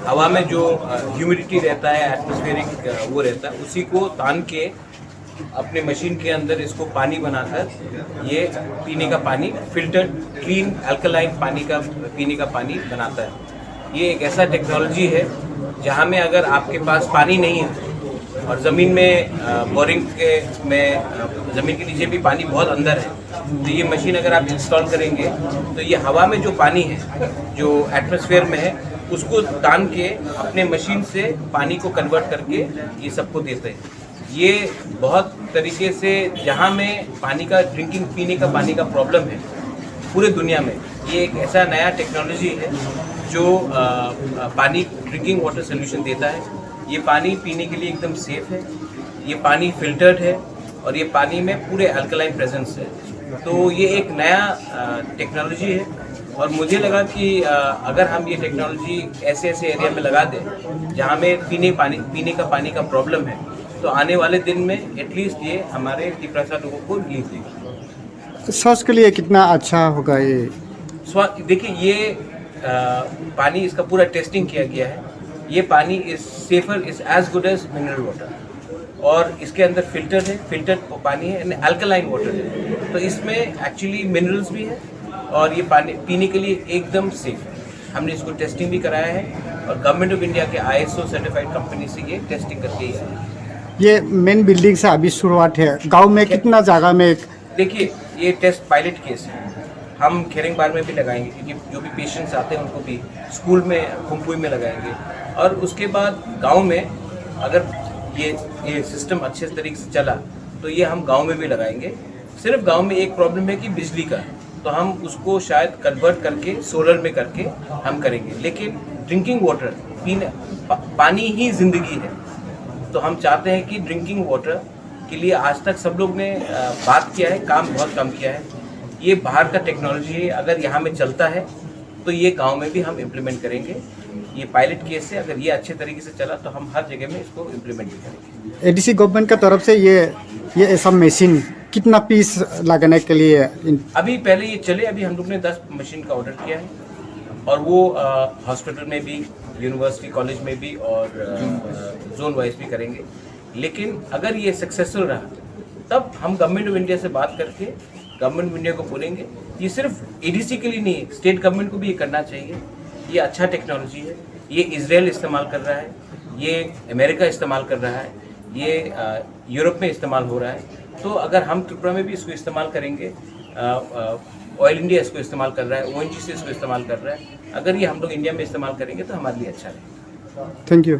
हवा में जो ह्यूमिडिटी रहता है, एटमॉस्फेरिक वो रहता है, उसी को तान के अपने मशीन के अंदर इसको पानी बनाकर ये पीने का पानी फिल्टर्ड क्लीन अल्कलाइन पानी का पीने का पानी बनाता है। ये एक ऐसा टेक्नोलॉजी है जहाँ में अगर आपके पास पानी नहीं है और ज़मीन में बोरिंग के में ज़मीन के नीचे भी पानी बहुत अंदर है, तो ये मशीन अगर आप इंस्टॉल करेंगे तो ये हवा में जो पानी है जो एटमॉस्फेयर में है उसको तान के अपने मशीन से पानी को कन्वर्ट करके ये सबको देते हैं। ये बहुत तरीके से जहाँ में पानी का ड्रिंकिंग पीने का पानी का प्रॉब्लम है पूरे दुनिया में, ये एक ऐसा नया टेक्नोलॉजी है जो पानी ड्रिंकिंग वाटर सोल्यूशन देता है। ये पानी पीने के लिए एकदम सेफ है, ये पानी फिल्टर्ड है और ये पानी में पूरे अल्कलाइन प्रेजेंस है। तो ये एक नया टेक्नोलॉजी है और मुझे लगा कि अगर हम ये टेक्नोलॉजी ऐसे ऐसे एरिया में लगा दें जहाँ में पीने का पानी का प्रॉब्लम है, तो आने वाले दिन में एटलीस्ट ये हमारे तिपरासा लोगों को रिलीफ देगी। स्वास्थ्य के लिए कितना अच्छा होगा ये? देखिए ये पानी इसका पूरा टेस्टिंग किया गया है। ये पानी is safer is as good as mineral water और इसके अंदर फिल्टर्ड पानी है एंड अल्कलाइन वाटर है, तो इसमें एक्चुअली मिनरल्स भी है और ये पानी पीने के लिए एकदम सेफ है। हमने इसको टेस्टिंग भी कराया है और गवर्नमेंट ऑफ इंडिया के ISO सर्टिफाइड कंपनी से ये टेस्टिंग करके ही आया है। ये मेन बिल्डिंग से अभी शुरुआत है, गांव में कितना जगह में? देखिए ये टेस्ट पायलट केस है, हम खेरेंगबार में भी लगाएंगे क्योंकि जो भी पेशेंट्स आते हैं उनको भी स्कूल में खुम्पुई में लगाएंगे और उसके बाद गांव में अगर ये सिस्टम अच्छे तरीके से चला तो ये हम गांव में भी लगाएंगे। सिर्फ गांव में एक प्रॉब्लम है कि बिजली का, तो हम उसको शायद कन्वर्ट करके सोलर में करके हम करेंगे, लेकिन ड्रिंकिंग वाटर पानी ही ज़िंदगी है, तो हम चाहते हैं कि ड्रिंकिंग वाटर के लिए आज तक सब लोग ने बात किया है, काम बहुत कम किया है। ये बाहर का टेक्नोलॉजी है, अगर यहाँ में चलता है तो ये गांव में भी हम इम्प्लीमेंट करेंगे। ये पायलट केस है, अगर ये अच्छे तरीके से चला तो हम हर जगह में इसको इम्प्लीमेंट भी करेंगे। ADC गवर्नमेंट का तरफ से ये ऐसा मशीन कितना पीस लगाने के लिए? अभी पहले ये चले, अभी हम लोग ने 10 मशीन का ऑर्डर किया है और वो हॉस्पिटल में भी, यूनिवर्सिटी कॉलेज में भी और जोन वाइज भी करेंगे। लेकिन अगर ये सक्सेसफुल रहा तब हम गवर्नमेंट ऑफ इंडिया से बात करके गवर्नमेंट ऑफ इंडिया को बोलेंगे। ये सिर्फ ADC के लिए नहीं है, स्टेट गवर्नमेंट को भी ये करना चाहिए। ये अच्छा टेक्नोलॉजी है, ये इजराइल इस्तेमाल कर रहा है, ये अमेरिका इस्तेमाल कर रहा है, ये यूरोप में इस्तेमाल हो रहा है। तो अगर हम त्रिपुरा में भी इसको इस्तेमाल करेंगे, ऑयल इंडिया इसको इस्तेमाल कर रहा है, ONGC इसको इस्तेमाल कर रहा है, अगर ये हम लोग इंडिया में इस्तेमाल करेंगे तो हमारे लिए अच्छा है। Thank you.